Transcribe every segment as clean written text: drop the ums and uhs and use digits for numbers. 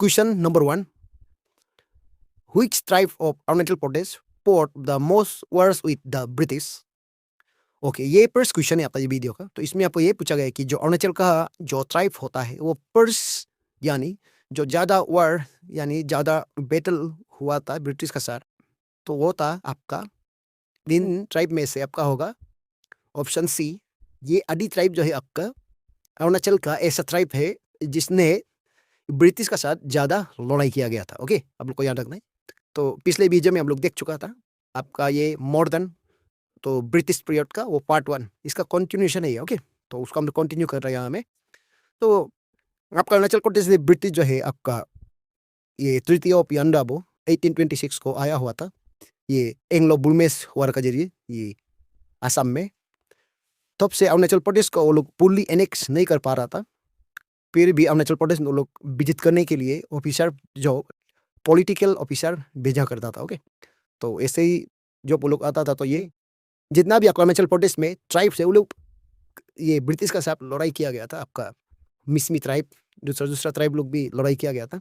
Question number 1, which tribe of Arunachal Pradesh fought the most wars with the British? Okay, ये first question है आपका ये video का। तो इसमें आपको ये पूछा गया है कि जो अरुणाचल का जो ट्राइब होता है वो फर्स्ट यानी जो ज़्यादा वार यानी ज़्यादा बैटल हुआ था ब्रिटिश का साथ, तो वो था आपका तीन ट्राइब में से आपका होगा ऑप्शन सी। ये आदि ट्राइब जो है आपका अरुणाचल का ऐसा ट्राइब है जिसने ब्रिटिश का साथ ज़्यादा लड़ाई किया गया था। ओके, आप लोग को याद रखना है। तो पिछले वीडियो में हम लोग देख चुका था आपका ये मॉडर्न तो ब्रिटिश पीरियड का वो पार्ट 1 इसका कंटिन्यूशन है। ओके, तो उसको हम लोग कंटिन्यू कर रहे हैं यहाँ में। तो आपका अरुणाचल प्रदेश से ब्रिटिश जो है आपका ये तृतीय पियांडाबो 1826 को आया हुआ था, ये एंग्लो बुर्मेस वार का जरिए ये असम में। तब से अरुणाचल प्रदेश को वो लोग फुल्ली एनेक्स नहीं कर पा रहा था, फिर भी अरुणाचल प्रदेश में वो लोग विजिट करने के लिए ऑफिसर जो पॉलिटिकल ऑफिसर भेजा करता था। ओके, तो ऐसे ही जो वो लोग आता था तो ये जितना भी आपका अरुणाचल प्रदेश में ट्राइब है वो लोग ये ब्रिटिश का साथ लड़ाई किया गया था। आपका मिसमी ट्राइब दूसरा ट्राइब लोग भी लड़ाई किया गया था,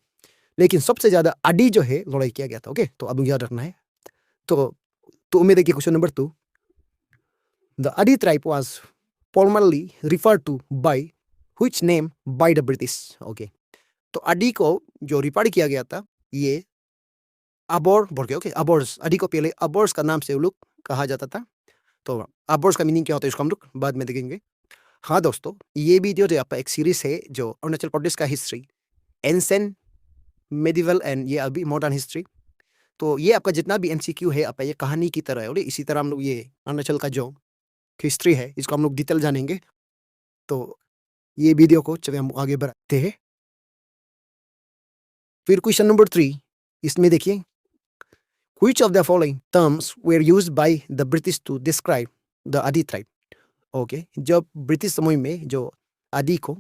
लेकिन सबसे ज़्यादा आदि जो है लड़ाई किया गया था। ओके, तो अब याद रखना है। तो उम्मीद है कि question number 2, the Adi tribe was formally referred to by which name by the British. Okay, तो आदि को जो रिफर किया गया था ये अबोर बोल के। ओके, अबोर्स, आदि को पहले अबोर्स का नाम से वो लोग कहा जाता था। तो अबोर्स का मीनिंग क्या होता है इसको हम लोग बाद में देखेंगे। हाँ दोस्तों, ये वीडियो जो आपका एक सीरीज है जो अरुणाचल प्रदेश का हिस्ट्री, एंसेंट, मेडिवल एंड ये अभी मॉडर्न हिस्ट्री। तो ये आपका जितना भी एमसीक्यू है आपका ये कहानी की तरह है। और इसी तरह हम लोग ये अरुणाचल का जो हिस्ट्री है इसको हम लोग डिटेल जानेंगे। तो ये वीडियो को चलिए हम आगे बढ़ाते हैं। फिर क्वेश्चन नंबर 3, इसमें देखिए, which of the following terms were used by the British to describe the Adi tribe? Okay, जब ब्रिटिश समय में जो आदि को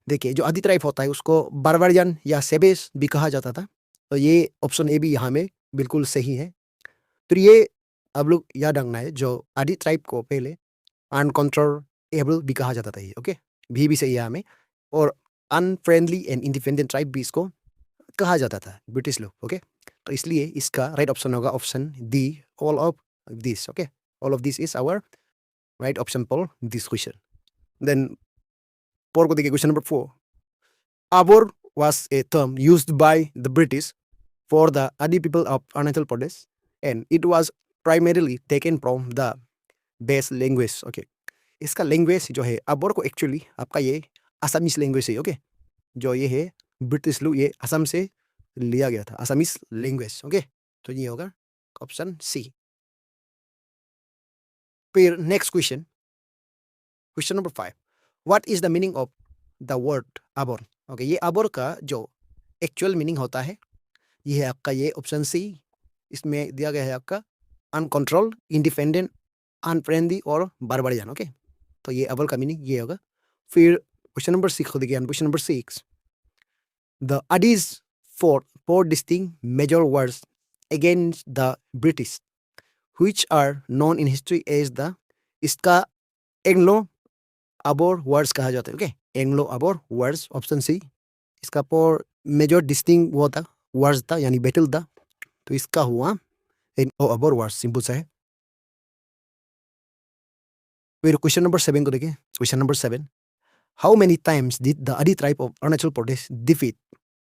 देखिए जो आदि ट्राइब होता है उसको बारबारियन या सेबेस भी कहा जाता था। तो ये ऑप्शन ए भी यहाँ में बिल्कुल सही है। तो ये आप लोग याद रखना है, जो आदि ट्राइब को पहले अनकंट्रोलेबल भी कहा जाता था। ये ओके, भी सही है यहाँ में। और अनफ्रेंडली एंड इंडिपेंडेंट ट्राइब भी इसको कहा जाता था ब्रिटिश लोग। ओके, तो इसलिए इसका राइट ऑप्शन होगा option D, all of this. Okay, all of this is our right option for this question. Then को देखिए question number 4, Abor was a term used by the British for the Adi people of Arunachal Pradesh and it was primarily taken from the base language. Okay, इसका language जो है अबोर को actually आपका ये Assamese language है। Okay, जो ये है ब्रिटिश लोग ये असम से लिया गया था, असमीज लैंग्वेज। ओके, तो ये होगा ऑप्शन सी। फिर next question, question number 5, what is the meaning of the word Abor? Okay, ये अबोर का जो एक्चुअल मीनिंग होता है ये है आपका ये ऑप्शन सी। इसमें दिया गया है आपका अनकंट्रोल्ड, इंडिपेंडेंट, अनफ्रेंडली और बारबारियन। ओके, तो ये अबोर का मीनिंग ये होगा। फिर क्वेश्चन नंबर 6 को देखिए, question number 6, the Adis fought 4 distinct major wars against the British which are known in history as the, इसका एंग्लो अबोर वर्ड्स कहा जाता है। Okay, Anglo Abor words option C. इसका पर मेजर डिस्टिंग वो था वर्ड्स था यानी बैटल था, तो इसका हुआ एंग्लो अबोर वर्ड्स, सिंपल सा है। फिर क्वेश्चन नंबर 7 को देखिए, question number 7, how many times did the Adi tribe of Arunachal Pradesh defeat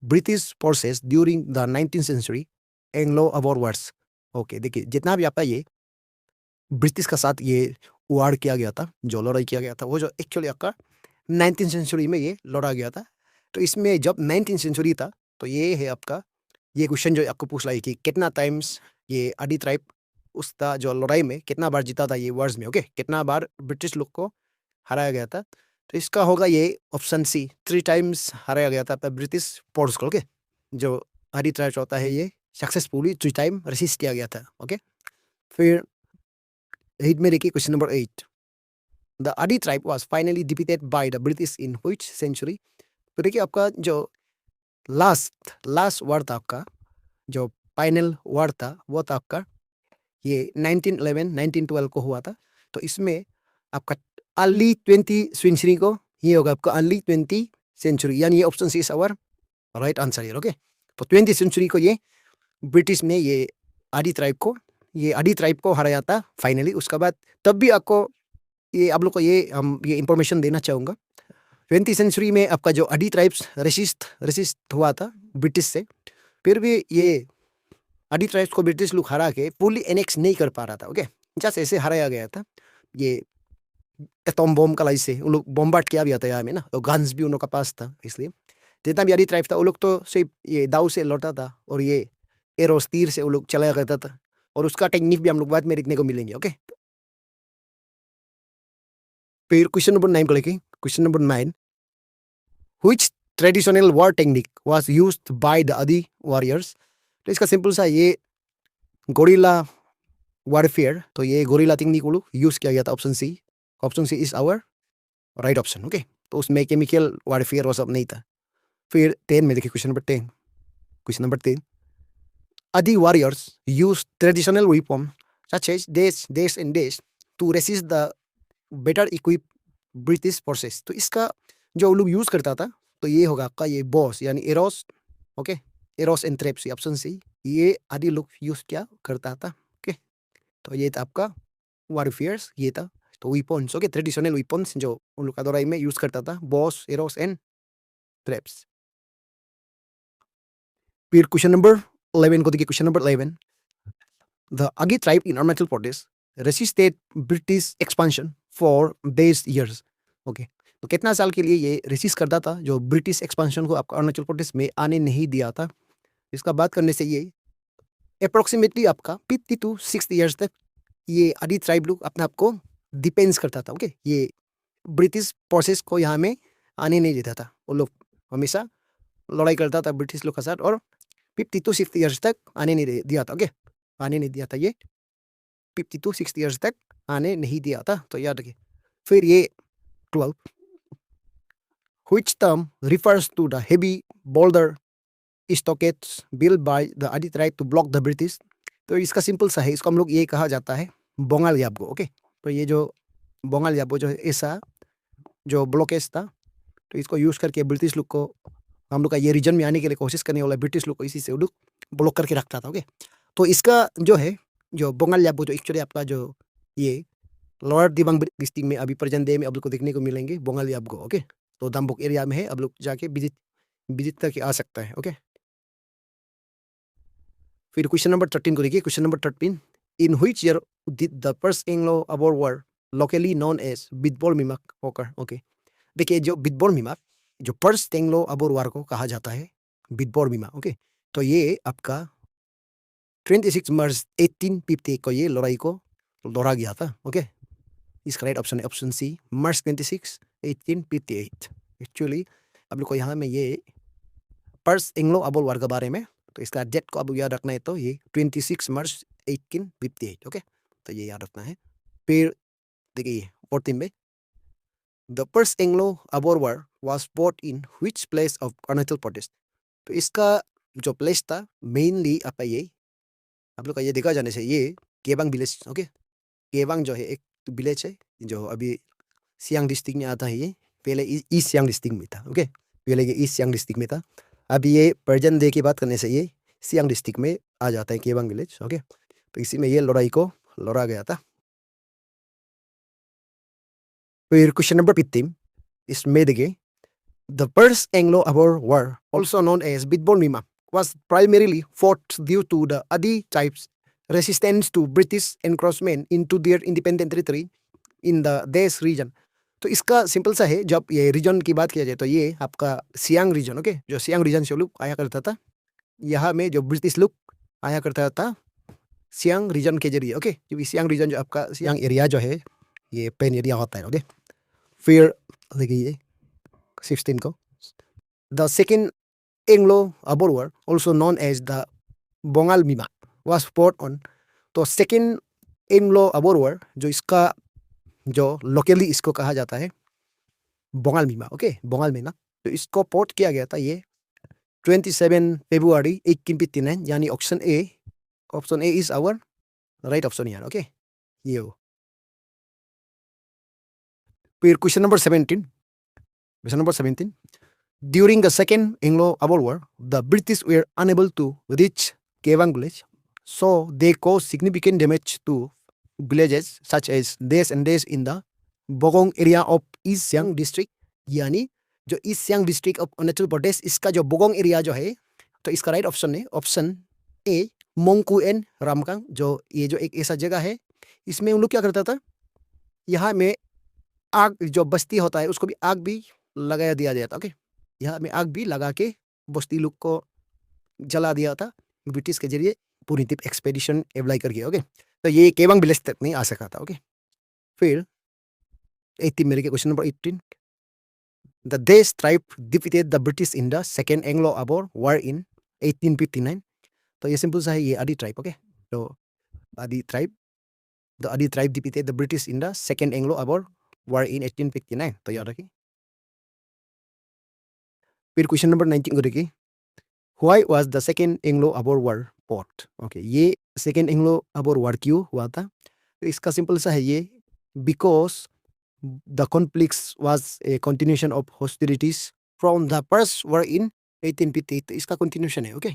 British forces during the 19th century Anglo Abor wars? Okay, देखिए जितना भी आपका ये ब्रिटिश का साथ ये वार किया गया था, जो लड़ाई किया गया था, वो जो एक्चुअली आपका 19th सेंचुरी में ये लड़ा गया था। तो इसमें जब 19th सेंचुरी था तो ये है आपका ये क्वेश्चन जो आपको पूछ रहा है कि कितना टाइम्स ये आदि ट्राइब उसका जो लड़ाई में कितना बार जीता था ये वर्ड्स में। ओके, कितना बार ब्रिटिश लोग को हराया गया था? तो इसका होगा ये ऑप्शन सी, 3 टाइम्स हराया गया था ब्रिटिश फोर्स को। ओके, जो आदि ट्राइब होता है ये सक्सेसफुली 3 टाइम रेसिस्ट किया गया था। ओके, फिर 8 में देखिए question number 8, the Adi tribe was finally defeated by the British in which century? तो देखिए आपका जो लास्ट वर्ड था आपका जो फाइनल वर्ड था वो था आपका ये 1911 1912 को हुआ था। तो इसमें आपका अर्ली 20th सेंचुरी को ये होगा आपका अर्ली 20th सेंचुरी, यानी ये option C is our right answer ये। ओके, तो 20th सेंचुरी को ये ब्रिटिश ने ये आदि ट्राइब को हराया था फाइनली। उसके बाद तब भी आपको ये आप लोग को ये इंफॉर्मेशन देना चाहूँगा। 20th सेंचुरी में आपका जो आदि ट्राइब्स रेसिस्ट हुआ था ब्रिटिश से, फिर भी ये आदि ट्राइब्स को ब्रिटिश लोग हरा के फुली एनेक्स नहीं कर पा रहा था। ओके, जस्ट ऐसे हराया गया था। ये एटॉम बॉम्ब का से उन लोग बॉम्बार्ड किया भी था यहाँ में ना, और गन्स भी उन लोग का पास था। इसलिए जितना भी आदि ट्राइब था वो लोग तो सिर्फ ये दाव से लौटा था और ये एरोस तीर से वो लोग चलाया करता था, और उसका टेक्निक भी हम लोग बाद में देखने को मिलेंगे। ओके, फिर क्वेश्चन नंबर 9 को लेके question number 9, which traditional war technique was used by the आदि वॉरियर्स। तो इसका सिंपल सा ये गोरिल्ला वॉरफेयर, तो ये गोरिल्ला टेक्निक वो लोग यूज किया गया था। Option C is our right option. Okay, तो उसमें केमिकल वॉरफेयर वो सब नहीं था। फिर 10 में देखिए क्वेश्चन नंबर 10, आदि warriors use traditional weapon such as days and days to resist the better equipped British forces. तो इसका जो वो लोग यूज करता था तो ये होगा आपका ये बॉस यानी arrows. Okay, arrows and traps, option C, ये आदि लोग यूज क्या करता था। ओके, तो ये था आपका वॉरफेयर्स, ये था तो वेपन्स। ओके, ट्रेडिशनल वेपन्स जो उन लोग का दौरान में यूज करता था, बॉस, एरोस एंड ट्रैप्स। फिर क्वेश्चन नंबर 11 को देखिए क्वेश्चन नंबर 11, द आगे tribe in Arunachal Pradesh resisted British expansion for days years. Okay, तो कितना साल के लिए ये रेसिस्ट करता था जो ब्रिटिश एक्सपांशन को आपका अरुणाचल प्रदेश में आने नहीं दिया था। इसका बात करने से ये अप्रोक्सीमेटली आपका 50 to 60 ईयर्स तक ये आदि ट्राइब लोग अपने आप को डिपेंड्स करता था। ओके, ये ब्रिटिश फोर्सेस को यहाँ में आने नहीं देता था। वो लोग हमेशा लड़ाई करता था ब्रिटिश लोग के साथ, और 50 to 60 ईयर्स तक आने नहीं दिया था। ओके, आने नहीं दिया था, ये 50 to 60 ईयर्स तक आने नहीं दिया था, तो याद रखिए। फिर ये 12, which term refers to the heavy boulder stockades built by the Adi tribe to block the British। तो इसका सिंपल सा है, इसको हम लोग ये कहा जाता है बोंगाल याबगो। ओके, तो ये जो बोंगाल याबगो जो ऐसा जो ब्लॉकेज था, तो इसको यूज करके ब्रिटिश लोग को हम लोग का ये रीजन में आने के लिए कोशिश करने वाला ब्रिटिश लोग को इसी से लोग ब्लॉक करके रखता था। ओके, तो इसका जो है जो बोंगाल याबगो जो एक्चुअली आपका जो ये लोअर दिबांग डिस्ट्रिक्ट में अभी प्रेजेंट डे में आप लोग को देखने को मिलेंगे बोंगाल याबगो। ओके, तो दाम्बुक एरिया में है, आप लोग जाके विजिट करके आ सकता है। ओके, फिर क्वेश्चन नंबर 13 को देखिए question number 13, in which year did the first Anglo Abor war locally known as Bidbol Mimak occur. Okay, देखिए जो बिदबोल मिमाक जो फर्स्ट एंग्लो अबोर वॉर को कहा जाता है बिदबोल मिमाक। ओके, तो ये आपका 26 मार्च 1850 को ये लड़ाई को लड़ा गया था। ओके, इसका राइट ऑप्शन है ऑप्शन सी, मार्च 26 1858। एक्चुअली आप लोग को यहाँ में ये फर्स्ट एंग्लो अबोर वॉर के बारे में, तो इसका डेट को अब याद रखना है, तो ये 26 मार्च 1858। ओके, तो ये याद रखना है। फिर देखिए 14 में, the first Anglo Abor war was fought in which place of Arunachal Pradesh. तो इसका जो प्लेस था मेनली आपका ये आप लोग का ये देखा जाने से ये केबांग विलेज। ओके, केबांग जो है एक विलेज है जो अभी सियांग डिस्ट्रिक्ट में आता है। ये पहले ईस्ट सियांग डिस्ट्रिक्ट में था। ओके, पहले ये ईस्ट सियांग डिस्ट्रिक्ट में था, अभी ये प्रेजेंट डे की बात करने से ये सियांग डिस्ट्रिक्ट में आ जाता है केबांग विलेज। ओके, तो इसी में ये लड़ाई को लड़ा गया था। फिर क्वेश्चन नंबर 15, इसमें देखिए, the first Anglo Abor war also known as Bidbol Mima was primarily fought due to the Adi tribes' resistance to British encroachment into their independent territory in the Des region। तो इसका सिंपल सा है, जब ये रीजन की बात किया जाए तो ये आपका सियांग रीजन। ओके, जो सियांग रीजन से लोग आया करता था, यहाँ में जो ब्रिटिश लोग आया करता था सियांग रीजन के जरिए। ओके, क्योंकि सियांग रीजन जो आपका सियांग एरिया जो है ये प्लेन एरिया होता है। ओके, फिर देखिए 16 को, the second Anglo Abor war also known as the Bongal Mima was fought on. तो सेकेंड एंग्लो अबोर वॉर जो इसका जो लोकली इसको कहा जाता है बोंगाल मिमा। ओके, बोंगाल मीना, तो इसको पोर्ट किया गया था ये 27 फरवरी 1859, यानी option A is our right option यार। ओके, ये हो। फिर question number 17, During the Second Anglo-Boer War, the British were unable to reach Kewang village, so they caused significant damage to villages such as Des and Des in the Bogong area of East Siang district. यानी जो east Siang district of Arunachal Pradesh, इसका जो Bogong area जो है, तो इसका right option है option A Mongku and Ramkang. जो ये जो एक ऐसा जगह है, इसमें उन लोग क्या करता था, यहाँ में आग जो बस्ती होता है उसको भी आग भी लगाया दिया जाता। ओके, यहाँ में आग भी लगा के बस्ती लोग को जला दिया था ब्रिटिश के जरिए, पूरी टिप एक्सपेडिशन अप्लाई करके। ओके, तो ये केवंग विलेज तक नहीं आ सका था। ओके, फिर 18 मेरे के क्वेश्चन नंबर 18, द देश tribe defeated the British in the second Anglo-bore war in 1859। तो ये सिंपल सा है, ये आदि ट्राइब। ओके, तो आदि tribe, the Adi tribe defeated the British in the second Anglo-bore war in 1859। तो याद रखिए। फिर क्वेश्चन नंबर 19 को देखिए, why was the second Anglo-bore war fought. Okay, ये सेकेंड एंग्लो-बोर वॉर क्यों हुआ था, तो इसका सिंपल सा है ये, because the conflicts was a continuation of hostilities from the first war in 1858। तो इसका continuation है। ओके,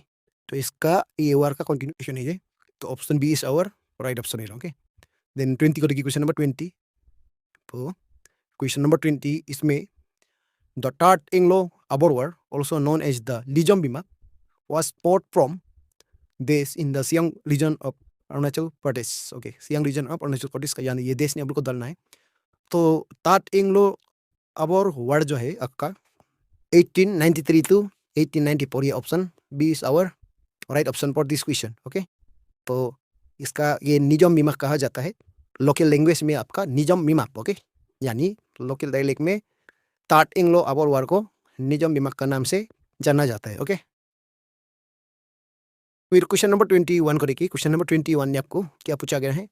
तो इसका ये वार का continuation है ये, तो option B is our right option है। ओके, देन 20 को देखिए, क्वेश्चन नंबर 20। तो क्वेश्चन नंबर 20 इसमें, the third Anglo Bor war also known as the Lijong-Bima was fought from देश in the Siang region of Arunachal Pradesh. Okay, Siang region of Arunachal Pradesh का, यानी ये देश ने आप लोग को डालना है। तो थर्ड एंग्लो-बोर वॉर जो है आपका 1893 टू 1894, ये option B is our right option for this question. Okay, तो इसका ये निजम मिमाक कहा जाता है, लोकल लैंग्वेज में आपका निजम मिमाक। ओके, यानी लोकल डायलेक्ट में थर्ड एंग्लो-बोर वॉर को निजम मिमाक का नाम से जाना जाता है। ओके, फिर क्वेश्चन नंबर 21 को देखिए। क्वेश्चन नंबर 21 में आपको क्या पूछा गया है,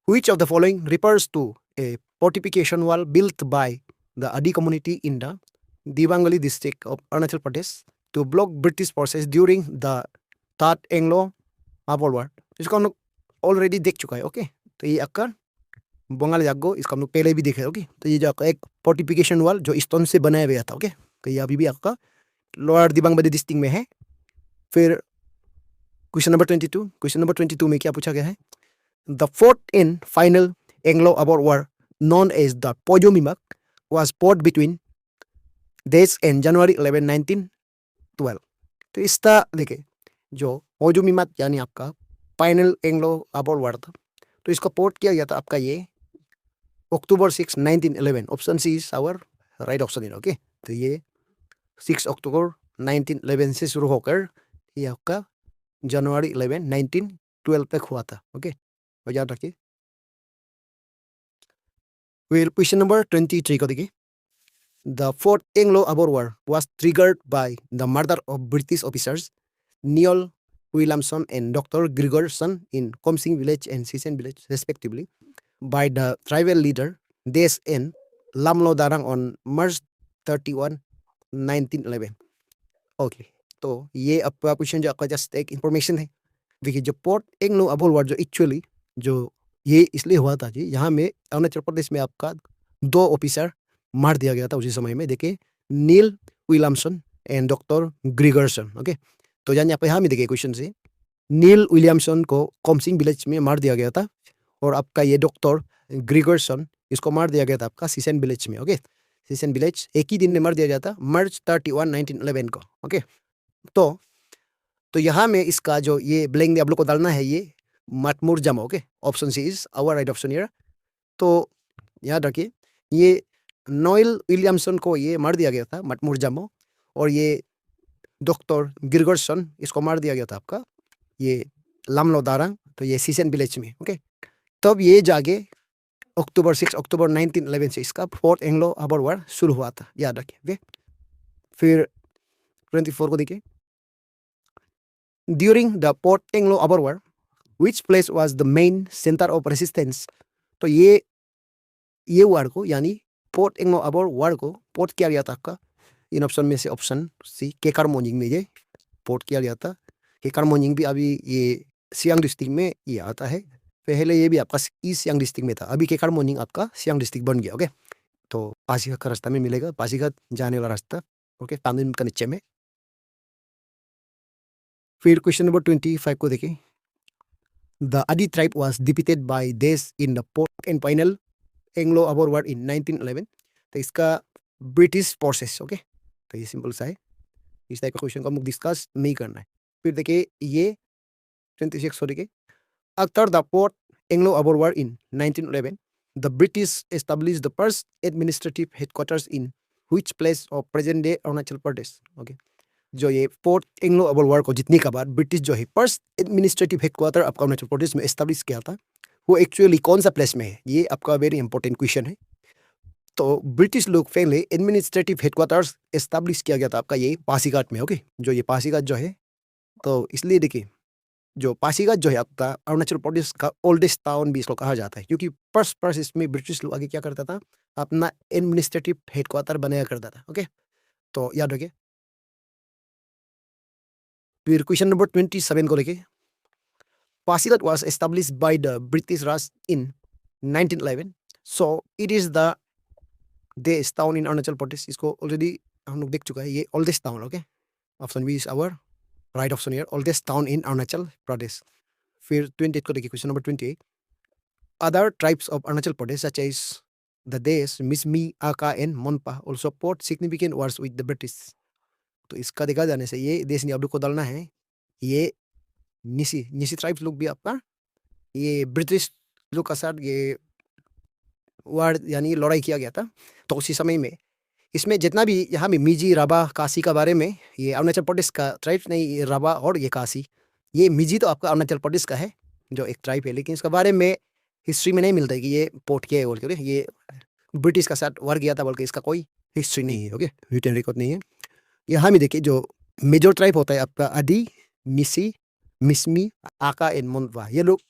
which of the following refers to a fortification wall built by the Adi community in the Dibangali district of Arunachal Pradesh to block British forces during the Third Anglo-Boer War। इसको हम लोग already देख चुका है। Okay, तो ये आपका बंगाल जागो, इसको हम लोग पहले भी देखे। ओके, तो ये जो आपका एक फोर्टिफिकेशन वॉल जो स्टोन से बनाया गया था। ओके, तो ये अभी भी आपका लोअर दिबांग वैली डिस्ट्रिक्ट में है। फिर क्वेश्चन नंबर 22, क्वेश्चन नंबर 22 में क्या पूछा गया है, the fourth and final Anglo-Boer War, known as the Pojo Mimak, was fought between Des and January 11, 1912। तो इसका देखिए, जो पोजो मिमाक यानी आपका फाइनल एंग्लो-बोर वॉर था, तो इसको पोर्ट किया गया था आपका ये October 6, 1911। Option C is our right option. Okay, तो ये 6 अक्टूबर 1911 से शुरू होकर ये आपका जनवरी 11, 1912 तक हुआ था। ओके, तो याद रखिए। फिर क्वेश्चन नंबर 23 को देखिए, the fourth Anglo-bore war was triggered by the murder of British officers Neil Williamson and Dr. Gregerson in Komsing village and Sisen village respectively by the tribal leader Des and Lamlo Darang on March 31, 1911। Okay, तो ये आपका question जो आपका just एक information है। देखिए, जो fourth Anglo-bore war जो एक्चुअली जो ये इसलिए हुआ था जी, यहाँ में अरुणाचल प्रदेश में आपका 2 ऑफिसर मार दिया गया था उसी समय में। देखिए, नील विलियमसन एंड डॉक्टर ग्रीगरसन। ओके, तो यानी आप यहाँ में देखिए क्वेश्चन से, नील विलियमसन को कोमसिंग विलेज में मार दिया गया था, और आपका ये डॉक्टर ग्रीगरसन इसको मार दिया गया था आपका सीसेन विलेज में। ओके, सीसेन विलेज एक ही दिन में मार दिया गया था, मार्च 31, 1911 को। ओके, तो यहाँ में इसका जो ये ब्लैंक आप लोग को डालना है, ये Matmur Jamoh. Okay, option C is our right option here. तो याद रखिए, ये नोएल विलियमसन को ये मार दिया गया था मतमुर जामो, और ये डॉक्टर गिरगरसन इसको मार दिया गया था आपका ये लामलो दारंग, तो ये सीसेन विलेज में। ओके, तब ये जाके अक्टूबर 6 अक्टूबर 1911 से इसका फोर्थ एंग्लो-बोर वॉर शुरू हुआ था, याद रखिए। ओके, फिर 24 को देखिए, during the fourth Anglo-bore war which place was the main centre of resistance. तो ये वार को यानी फोर्थ एंग्लो-बोर वॉर को पोर्ट किया गया था आपका इन ऑप्शन में से ऑप्शन सी केकार मोनिंग में ये पोर्ट किया गया था। केकार मोनिंग भी अभी ये सियांग डिस्ट्रिक्ट में ये आता है, पहले ये भी आपका ईस्ट सियांग डिस्ट्रिक्ट में था, अभी केकार मोनिंग आपका सियांग डिस्ट्रिक्ट बन गया। ओके, तो पासीघाट का रास्ता में मिलेगा, पासीघाट जाने वाला रास्ता। ओके, तामिल का नीचे में। फिर क्वेश्चन नंबर 25 को देखिए। The Adi tribe was defeated by Desh in the fourth and final Anglo-Boer War in 1911। तो इसका ब्रिटिश फोर्सेस, ओके, तो ये सिंपल सा है। इस टाइप का क्वेश्चन को हम डिस्कस नहीं करना है। फिर देखिए ये 26 को देखिए। After the fourth Anglo-Boer War in 1911, the British established the first administrative headquarters in which place of present day Arunachal Pradesh. Okay, जो ये फोर्थ एंग्लो अबोर वॉर को जीतने के बाद ब्रिटिश जो है फर्स्ट एडमिनिस्ट्रेटिव हेडक्वार्टर आपका अरुणाचल प्रदेश में एस्टेब्लिश किया था, वो एक्चुअली कौन सा प्लेस में है, ये आपका वेरी इंपॉर्टेंट क्वेश्चन है। तो ब्रिटिश लोग पहले एडमिनिस्ट्रेटिव हेडक्वार्टर्स एस्टेब्लिश किया गया था आपका ये पासीघाट में। ओके, जो ये पासीघाट जो है, तो इसलिए देखिए जो पासीघाट जो है आपका अरुणाचल प्रदेश का ओल्डेस्ट टाउन भी इसको कहा जाता है, क्योंकि फर्स्ट इसमें ब्रिटिश लोग आगे क्या करता था, अपना एडमिनिस्ट्रेटिव हेडक्वार्टर बनाया करता था। ओके, तो याद रखिए। फिर क्वेश्चन नंबर 27 को लेके। Pasighat was established by the British Raj in 1911, so it is the देश टाउन इन अरुणाचल प्रदेश। इसको ऑलरेडी हम लोग देख चुका है, ये oldest town. Okay, option B is our right option here, oldest town in Arunachal Pradesh. फिर 28 को देखिए, question number 28। Other tribes of Arunachal Pradesh such as the देश Mishmi, Aka and Monpa also fought significant wars with the British. तो इसका देखा जाने से ये देश ने को डालना है, ये निसी ट्राइब्स लोग भी आपका ये ब्रिटिश लोग का साथ ये वार यानी लड़ाई किया गया था। तो उसी समय में इसमें जितना भी यहाँ में मिजी, राबा, काशी का बारे में, ये अरुणाचल प्रदेश का ट्राइब्स नहीं, ये राबा और ये काशी। ये मिजी तो आपका अरुणाचल प्रदेश का है, जो एक ट्राइब है, लेकिन इसके बारे में हिस्ट्री में नहीं मिलता है कि ये पोर्ट किया है बोल के, ये ब्रिटिश का साथ वार किया था बोल के इसका कोई हिस्ट्री नहीं है। ओके, रिटन रिकॉर्ड नहीं है। यहाँ में देखिए जो मेजर ट्राइब होता है आपका आदि, निसी, मिसमी, आका एंड मोनपा, ये लोग,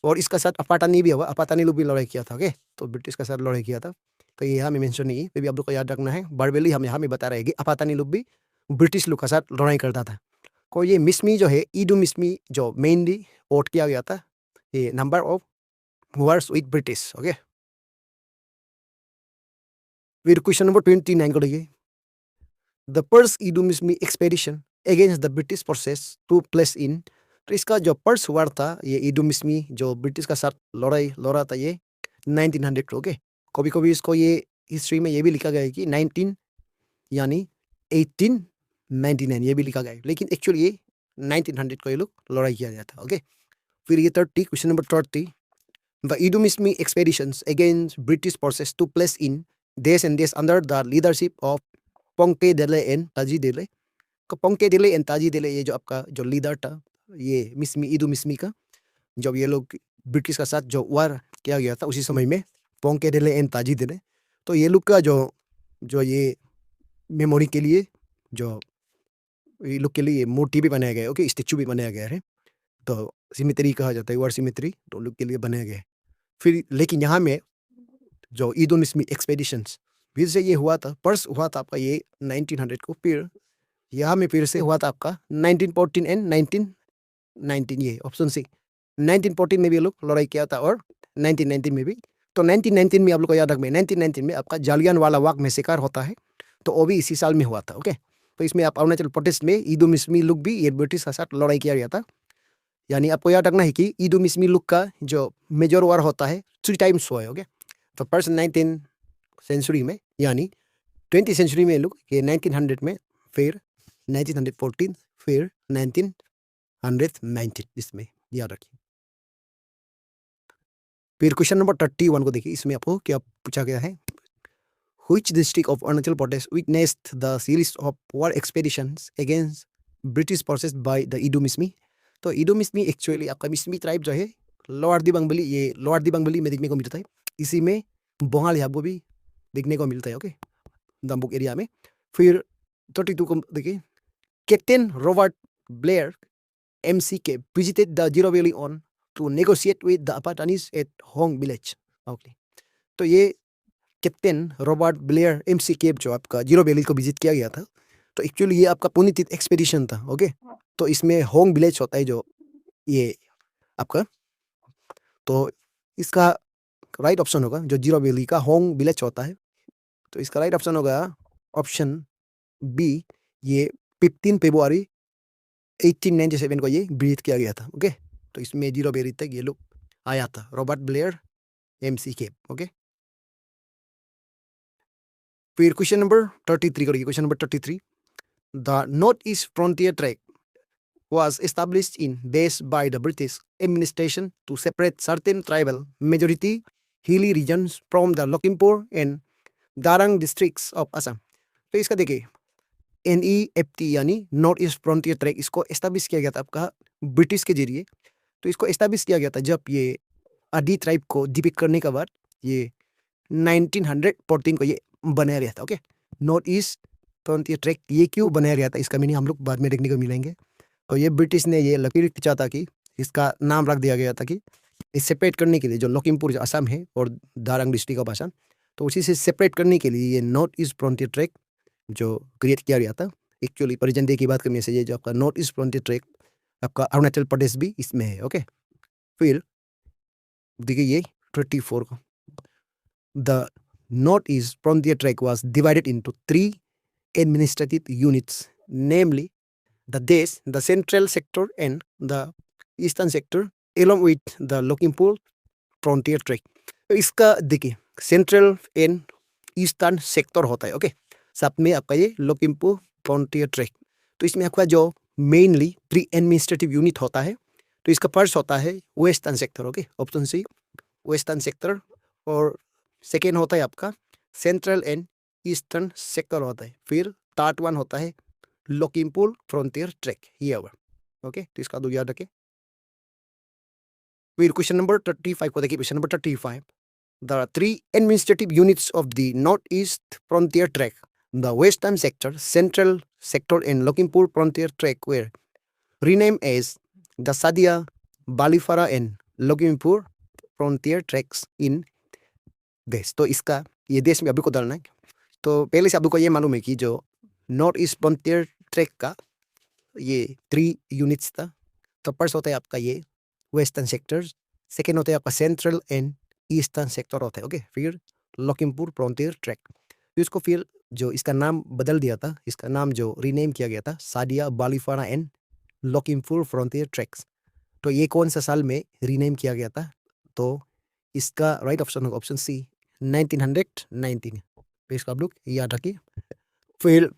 और इसका साथ अपाटानी भी हुआ, अपाटानी लोग भी लड़ाई किया था। ओके, तो ब्रिटिश का साथ लड़ाई किया था, तो ये यहाँ में मेंशन नहीं है, फिर भी आप लोग को याद रखना है। बरबेली हम यहाँ में बता रहे हैं कि अपाटानी लोग भी ब्रिटिश लोग का साथ लड़ाई करता था। को ये मिसमी जो है, ईडू मिसमी, जो मेनली वोट किया गया था, ये number of wars with British. Okay, फिर क्वेश्चन नंबर 29 को देखिए। The first Idu Mishmi expedition against the British forces to place in. तो इसका जो पर्स वार था, ये ईडू मिसमी जो ब्रिटिश का साथ लड़ा था, ये 1900। ओके, कभी कभी इसको ये हिस्ट्री में ये भी लिखा गया है कि 19 यानी 1899 ये भी लिखा गया है, लेकिन एक्चुअली ये 1900 को ये लोग लड़ाई किया गया था। ओके, फिर ये 30, question number 30। The Idu Mishmi expeditions against British forces to place in देश एंड देश under the leadership of Ponke Dele and Taji Dele. तो पोंके डेले एंड ताजी डेले, ये जो आपका जो लीडर था ये मिसमी, ईडू मिसमी का, जब ये लोग ब्रिटिश का साथ जो वार किया गया था उसी समय में पोंके डेले एंड ताजी डेले, तो ये लोग का जो ये मेमोरी के लिए जो ये लोग के लिए मूर्ति भी बनाया गया है। ओके, स्टेचू भी बनाया गया है, तो सिमिट्री कहा जाता है, वार सिमिट्री, तो लोग के लिए बनाया गया है। फिर लेकिन यहाँ में जो ईडो मिसमी एक्सपेडिशंस फिर से ये हुआ था, पर्स हुआ था आपका ये 1900 को, फिर यहाँ में फिर से हुआ था आपका 1914 एंड 1919, ये ऑप्शन सी। 1914 में भी लोग लड़ाई किया था और 1919 में भी। तो 1919 में आप लोग को याद रखना, 1919 में आपका जालियनवाला बाग में शिकार होता है, तो वो भी इसी साल में हुआ था। ओके, तो इसमें आप अरुणाचल प्रदेश में ईडो मिसमी लोग भी ये ब्रिटिश के साथ लड़ाई किया गया था। यानी आपको याद रखना है कि ईडो मिसमी लोग का जो मेजर वार होता है 3 टाइम्स हुआ है। ओके, तो फर्स्ट 19 सेंचुरी में, यानी 20 सेंचुरी में लोग ये 1900 में, फिर 1914, फिर 1919, इसमें याद रखिए। फिर क्वेश्चन नंबर 31 को देखिए, इसमें आपको क्या पूछा गया है। Which district of Arunachal Pradesh witnessed the series of war expeditions against British forces by the Idu Mismi? तो ईडो मिसमी एक्चुअली आपका मिसमी ट्राइब जो है लोअर दिबांग वैली, ये लोअर दिबांग वैली में देखने को मिलता है। इसी में बोंगाल याबो भी देखने को मिलता है। ओके, दम्बुक एरिया में। फिर 32 को देखिए। Captain Robert Blair MCK visited the Zero Valley on to negotiate with the Apatanis at Hong Village. Okay, तो ये कैप्टन रॉबर्ट ब्लेयर MCK जो आपका जीरो वैली को विजिट किया गया था, तो एक्चुअली ये आपका पुनीत एक्सपेडिशन था। ओके, तो इसमें होंग विलेज होता है जो ये आपका, तो इसका राइट ऑप्शन होगा जो जीरो वैली का होंग विलेज होता है, तो इसका राइट ऑप्शन होगा ऑप्शन बी ये 15 फरवरी 1897 को ये ब्रीथ किया गया था। ओके, तो इसमें 0 बेरी तक ये लोग आया था, Robert Blair, MC cape. Okay, फिर क्वेश्चन नंबर 33 करिए। क्वेश्चन number 33, the north east frontier track was established in base by the British administration to separate certain tribal majority hilly regions from the Lakhimpur and Darang districts of Assam। तो इसका देखिए NEFT यानी north east frontier track, इसको establish किया गया था आपका British के जरिए। तो इसको एस्टेब्लिश किया गया था जब ये आदि ट्राइब को डिफीट करने के बाद ये 1914 को ये बनाया गया था। Okay, north east frontier track ये क्यों बनाया गया था, इसका मीनिंग हम लोग बाद में देखने को मिलेंगे। तो ये ब्रिटिश ने ये लकीर खींचा था कि इसका नाम रख दिया गया था कि इस सेपरेट करने के लिए जो लखीमपुर असम है और दारंग डिस्ट्रिक्ट ऑफ असम, तो उसी से सेपरेट करने के लिए ये नॉर्थ ईस्ट फ्रंटियर ट्रैक जो क्रिएट किया गया था। एक्चुअली प्रेजेंट डे की बात करने से ये जो आपका नॉर्थ ईस्ट फ्रंटियर ट्रैक आपका अरुणाचल प्रदेश भी इसमें है। ओके, फिर देखिए ये 34 को, the north east frontier track was divided into 3 administrative units, namely the Desh, the central sector and the eastern sector, along with the Lakhimpur frontier track। तो इसका देखिए सेंट्रल एंड ईस्टर्न सेक्टर होता है। Okay, साथ में आपका ये Lakhimpur frontier track. तो इसमें आपका जो मेनली 3 एडमिनिस्ट्रेटिव यूनिट होता है। तो इसका फर्स्ट होता है western sector. Okay, option C western sector, और सेकेंड होता है आपका सेंट्रल एंड ईस्टर्न सेक्टर होता है। फिर थर्ड वन होता है लखीमपुर फ्रंटियर ट्रैक ये ओवर। ओके, तो इसका दो याद रखें। फिर क्वेश्चन नंबर 35 को देखिए। Question number 35, the 3 administrative units of the north east frontier tract, the western sector, central sector and Lakhimpur frontier tract were rename as the Sadiya, Balipara and Lakhimpur frontier tracts in देश। तो इसका ये देश में अभी को डालना है। तो पहले से आपको ये मालूम है कि जो नॉर्थ ईस्ट फ्रंटियर ट्रैक का ये 3 यूनिट्स था। तो फर्स्ट होता है आपका ये वेस्टर्न सेक्टर, सेकेंड होता है आपका सेंट्रल एंड ईस्टर्न सेक्टर होता है। ओके, फिर लखीमपुर फ्रंटियर ट्रैक। फिर इसको फिर जो इसका नाम बदल दिया था, इसका नाम जो रीनेम किया गया था Sadiya, Balipara and Lakhimpur frontier tracts. तो ये कौन सा साल में रीनेम किया गया था? तो इसका राइट ऑप्शन होगा ऑप्शन सी 1919। तो इसको आप लोग याद रखिए। फिर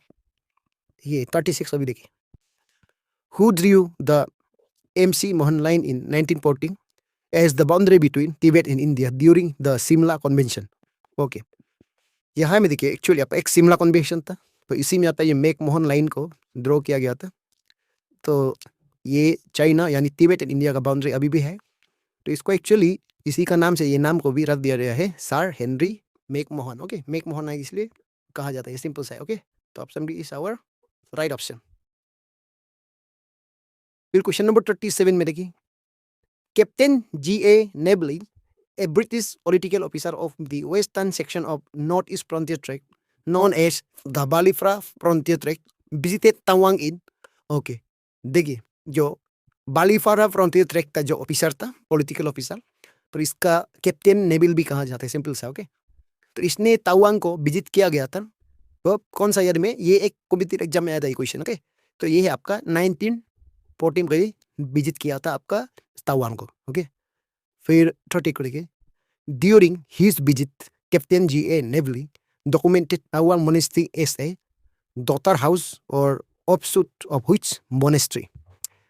ये 36 अभी देखिए, who Drew the MC Mohan line in 1914 as the boundary between Tibet and India during the Simla Convention। Okay, यहाँ में देखिए एक्चुअली आपका एक सिमला कन्वेंशन था, तो इसी में आता है ये मैक मोहन लाइन को ड्रॉ किया गया था। तो ये चाइना यानी तिब्बत एंड इंडिया का बाउंड्री अभी भी है। तो इसको एक्चुअली इसी का नाम से ये नाम को भी रख दिया गया है, sir Henry McMahon. Okay, McMahon इसलिए कहा जाता है, सिंपल सा है। ओके, तो option B is our right option. फिर क्वेश्चन नंबर 37 में देखिए, captain G.A. Nebley, a British political officer of the western section of northeast frontier tract known as the Balifra frontier tract, visited Tawang in। Okay, देखिए जो बालीफारा frontier track का जो officer था, political officer, तो इसका captain Neville भी कहा जाता है, सिंपल सा। ओके, तो इसने तावांग को विजिट किया गया था। तो कौन सा ईयर में? ये एक कॉम्पिटिटिव एग्जाम में आया था ये क्वेश्चन। ओके, तो ये है आपका 1914 को विजिट किया था आपका तावांग को। ओके, फिर 30 को देखिए, during his visit captain G.A. Nebley documented Tawang monastery as a daughter house और ऑफशूट ऑफ व्हिच मोनेस्ट्री।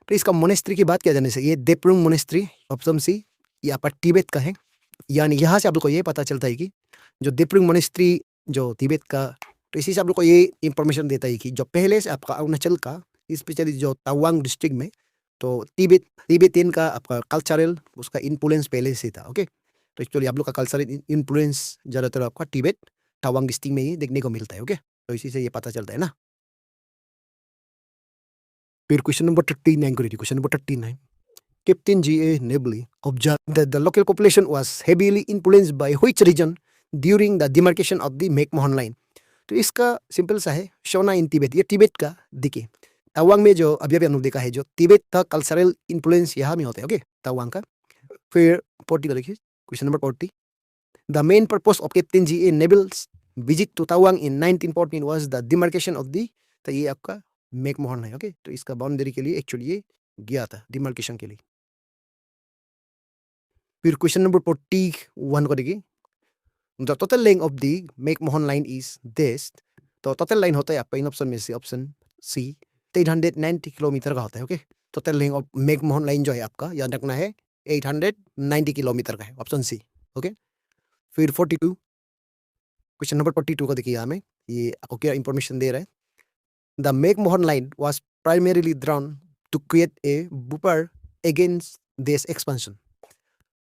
तो इसका मोनेस्ट्री की बात किया जाने से ये देपरुंग मोनेस्ट्री, ऑप्शन सी, यहाँ पर तिब्बत का है। यानी यहाँ से आप लोग को ये पता चलता है कि जो देपरुंग मोनेस्ट्री जो तिब्बत का, तो इसी से आप लोग को ये इंफॉर्मेशन देता है कि जो पहले से आपका अरुणाचल का, स्पेशली जो तवांग डिस्ट्रिक्ट में, तो तिब्बतियन का आपका कल्चरल उसका इन्फ्लुएंस पहले से था। ओके, तो एक्चुअली आप लोग का कल्चरल इन्फ्लुएंस ज़्यादातर आपका तिब्बत तवांग डिस्ट्रिक्ट में ही देखने को मिलता है। ओके, तो इसी से ये पता चलता है ना। फिर क्वेश्चन नंबर 39 को देखिए। Question number 39, captain G.A. Nebley observed that the local population was heavily influenced by which region during the demarcation of the McMahon line. तो इसका सिंपल सा है, शोना इन तिब्बत, ये तिब्बत का देखिए तवांग में जो अभी हमने देखा है, जो तिब्बत का कल्चरल इन्फ्लुएंस यहाँ में होता है। ओके, तवांग का। फिर 40 को देखिए, question number 40, the main purpose of captain G.A. Nebel's visit to Tawang in 1914 was the demarcation of the तो ये आपका मैकमोहन है। ओके, तो इसका बाउंड्री के लिए एक्चुअली ये गया था डिमार्केशन के लिए। फिर क्वेश्चन नंबर 41 को देखिए, the total length of the McMahon line is this. तो टोटल लाइन होता है आपका इन ऑप्शन में से ऑप्शन सी 890 किलोमीटर का होता है। Okay, total length of McMahon line जो है आपका याद रखना है 890 किलोमीटर का है, ऑप्शन सी। ओके, फिर 42 क्वेश्चन नंबर 42 को देखिए, हमें ये आपको क्या इंफॉर्मेशन दे रहा है। The McMahon line was primarily drawn to create a buffer against this expansion.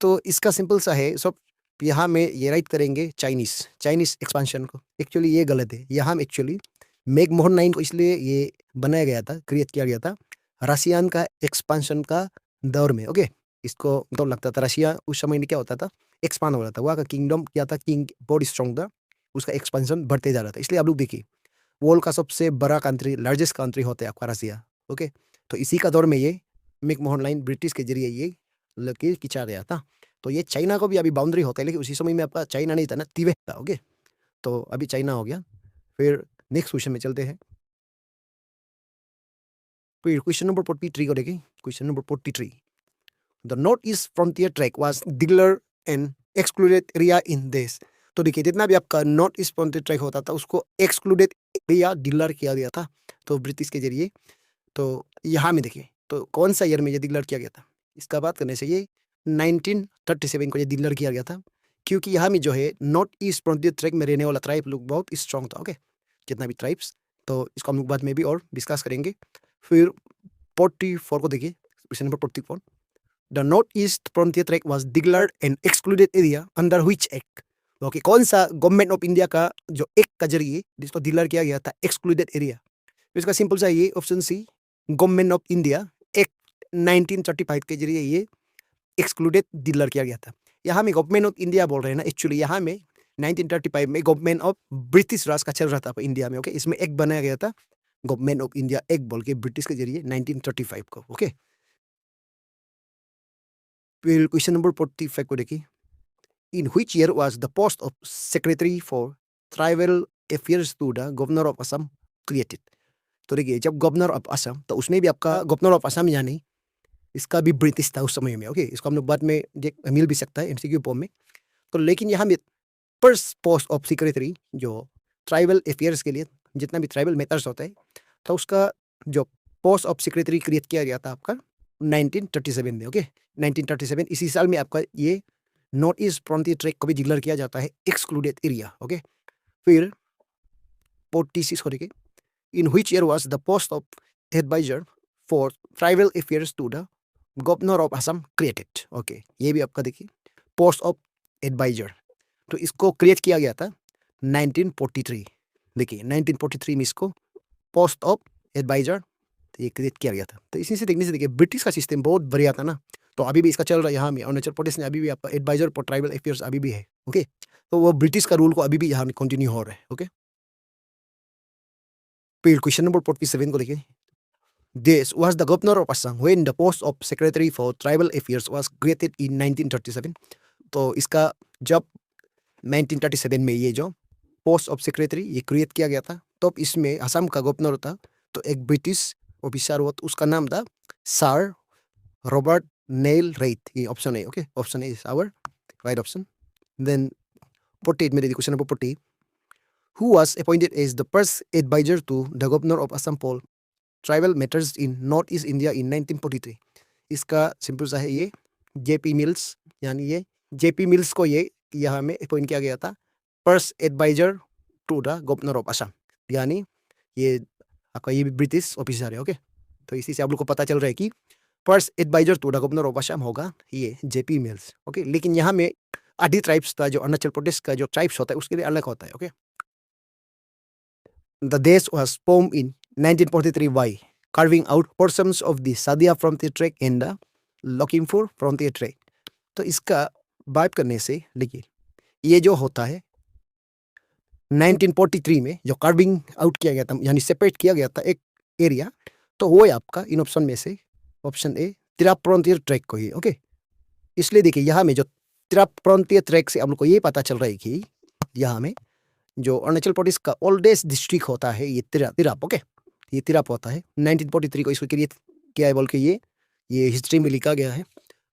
तो इसका सिंपल सा है सब, यहाँ में ये राइट करेंगे चाइनीज एक्सपेंशन को। एक्चुअली ये गलत है, यहाँ में एक्चुअली मैकमोहन लाइन को इसलिए ये बनाया गया था, क्रिएट किया गया था रशियन का एक्सपेंशन का दौर में। ओके, इसको तो लगता था रशिया उस समय में क्या होता था, एक्सपांड हो रहा था, वहाँ का किंगडम क्या था, किंग बहुत स्ट्रॉन्ग था, उसका एक्सपेंशन बढ़ते जा रहा था। इसलिए आप लोग देखिए वर्ल्ड का सबसे बड़ा कंट्री, लार्जेस्ट कंट्री होता है आपका रसिया। ओके, तो इसी का दौर में ये मैकमोहन लाइन ब्रिटिश के जरिए ये लकीर खींचा गया था। तो ये चाइना को भी अभी बाउंड्री होता है, लेकिन उसी समय में आपका चाइना नहीं था ना, तिब्बत था। ओके, तो अभी चाइना हो गया। फिर नेक्स्ट क्वेश्चन में चलते हैं। फिर क्वेश्चन नंबर 43 को देखें। Question number 43, the north east frontier track was declared and excluded area in this. तो देखिए जितना भी आपका नॉर्थ ईस्ट फ्रंटियर ट्रैक होता था उसको एक्सक्लूडेड एरिया डिक्लेयर किया गया था तो ब्रिटिश के जरिए। तो यहाँ में देखिए तो कौन सा ईयर में ये डिक्लेयर किया गया था, इसका बात करने से ये 1937 को ये डिक्लेयर किया गया था, क्योंकि यहाँ में जो है नॉर्थ ईस्ट फ्रंटियर ट्रैक में रहने वाला ट्राइब लोग बहुत स्ट्रॉन्ग था। ओके, जितना भी ट्राइब्स, तो इसको हम लोग बाद में भी और डिस्कस करेंगे। फिर 44 को देखिए, question number 44, the north east frontier track was declared an excluded area under which act. Okay, कौन सा गवर्नमेंट ऑफ इंडिया का जो एक्ट का जरिए जिसको डिक्लेयर किया गया था एक्सक्लूडेड एरिया। इसका सिंपल सा ये option C government of India act 1935 के जरिए ये एक्सक्लूडेड डिक्लेयर किया गया था। यहाँ में गवर्नमेंट ऑफ इंडिया बोल रहे हैं ना, एक्चुअली यहाँ में 1935 में गवर्नमेंट ऑफ ब्रिटिश राज का चल रहा था इंडिया में। ओके, इसमें एक्ट बनाया गया था गवर्नमेंट ऑफ इंडिया एक्ट बोल के ब्रिटिश के जरिए 1935 को। ओके, फिर क्वेश्चन नंबर 45 को देखिए, in which year was the post of secretary for tribal affairs to the governor of Assam created. तो देखिए जब गवर्नर ऑफ असम, तो उसमें भी आपका गवर्नर ऑफ असम यानी इसका भी ब्रिटिश था उस समय में। ओके, इसको हम लोग बाद में मिल भी सकता है एमसीक्यू फॉर्म में। तो लेकिन यहाँ में फर्स्ट पोस्ट ऑफ सेक्रेटरी जो ट्राइबल अफेयर्स के लिए जितना भी ट्राइबल मैटर्स होता है, तो उसका जो पोस्ट ऑफ सेक्रेटरी क्रिएट किया गया था आपका 1937 में। ओके, 1937 इसी साल में आपका ये नॉर्थ ईस्ट फ्रंटियर ट्रैक को भी डिक्लेयर किया जाता है एक्सक्लूडेड एरिया। ओके, फिर 46 को देखिए, in which year was the post of adviser for tribal affairs to the governor of Assam created. Okay, ये भी आपका देखिए पोस्ट ऑफ एडवाइजर, तो इसको क्रिएट किया गया था 1943। देखिए 1943 में इसको पोस्ट ऑफ एडवाइजर ये क्रिएट किया गया था। तो इसी से देखने से देखिए ब्रिटिश का सिस्टम बहुत बढ़िया था ना, तो अभी भी इसका चल रहा है यहाँ में अरुणाचल प्रदेश में, अभी भी आपका एडवाइजर फॉर ट्राइबल अफेयर्स अभी भी है। ओके, तो वो ब्रिटिश का रूल को अभी भी यहाँ में कंटिन्यू हो रहा है। ओके, फिर क्वेश्चन नंबर 47 को देखिए, This was the governor of Assam when the post of secretary for tribal affairs was created in 1937। तो इसका जब 1937 में ये जो पोस्ट ऑफ सेक्रेटरी ये क्रिएट किया गया था, तो इसमें असम का गवर्नर था तो एक ब्रिटिश ऑफिसर हुआ, तो उसका नाम था सर रॉबर्ट नेल रेट। ये ऑप्शन है। ओके, ऑप्शन है is our right option. Then 48 में देखिए question number 40, who was appointed as the first advisor to the governor of Assam for tribal matters in north east India in 1943। इसका simple सा है ये JP mills, यानी ये JP mills को ये यहाँ में अपॉइंट किया गया था first adviser to the governor of Assam, यानी ये आपका ये भी ब्रिटिश ऑफिसर है। ओके, तो इसी से आप लोग को पता चल रहा है कि first adviser to the governor of Assam होगा ये जेपी मिल्स। ओके, लेकिन यहाँ में आदि ट्राइब्स था, जो अरुणाचल प्रदेश का जो ट्राइब्स होता है उसके लिए अलग होता है। ओके, द देश was formed in 1943 by carving out portions of the Sadia frontier track and the Lochinpur frontier track। तो इसका बात करने से देखिए ये जो होता है 1943 में जो कार्विंग आउट किया गया था, यानी सेपरेट किया गया था एक एरिया, तो वो है आपका इन ऑप्शन में से option A Tirap frontier track को ही। ओके, इसलिए देखिए यहाँ में जो तिराप फ्रंटियर ट्रैक से हम लोग को ये पता चल रहा है कि यहाँ में जो अरुणाचल प्रदेश का ओल्डेस्ट डिस्ट्रिक्ट होता है ये तिराप। ओके, ये तिराप होता है। 1943 को इसको क्रिएट किया है बोल के ये हिस्ट्री में लिखा गया है।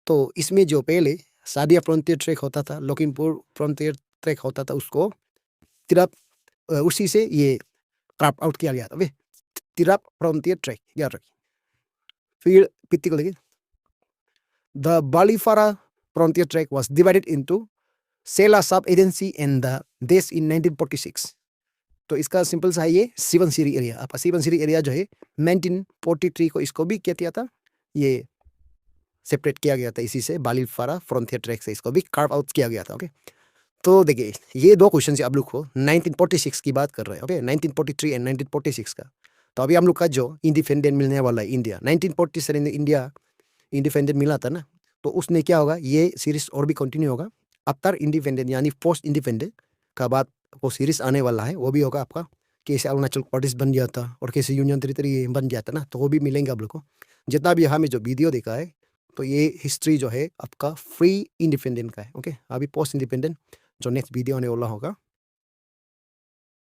तो इसमें जो पहले सादिया फ्रंटियर ट्रैक होता था, लखीमपुर फ्रंटियर ट्रैक होता था, उसको तिराप उसी से ये कार्व आउट किया गया था। ओके, तिराप फ्रंटियर ट्रैक याद रखिए। फिर पित्ती को देखिए, the Balipara frontier track was divided into Sela sub agency and the देश इन 1946। तो इसका सिंपल सा है ये सिवनसिरी एरिया। आपका सिवनसिरी एरिया जो है 1943 को इसको भी क्या किया था, ये सेपरेट किया गया था इसी से, बालीफारा फ्रंटियर ट्रैक से इसको भी कार्व आउट किया गया था। ओके, तो देखिए ये दो क्वेश्चन से आप लोग को 1946 की बात कर रहे हैं। ओके, 1943 एंड 1946 का। तो अभी हम लोग का जो इंडिपेंडेंट मिलने वाला है इंडिया, 1947 में इंडिया इंडिपेंडेंट मिला था ना, तो उसमें क्या होगा, ये सीरीज और भी कंटिन्यू होगा। आफ्टर इंडिपेंडेंट यानी पोस्ट इंडिपेंडेंट का बाद वो सीरीज आने वाला है, वो भी होगा आपका कैसे अरुणाचल प्रदेश बन गया था और कैसे यूनियन टेरिटरी बन गया था ना, तो वो भी मिलेंगे आप लोग को। जितना भी यहाँ में जो वीडियो देखा है, तो ये हिस्ट्री जो है आपका फ्री इंडिपेंडेंट का है। ओके, अभी पोस्ट इंडिपेंडेंट जो नेक्स्ट वीडियो आने वाला होगा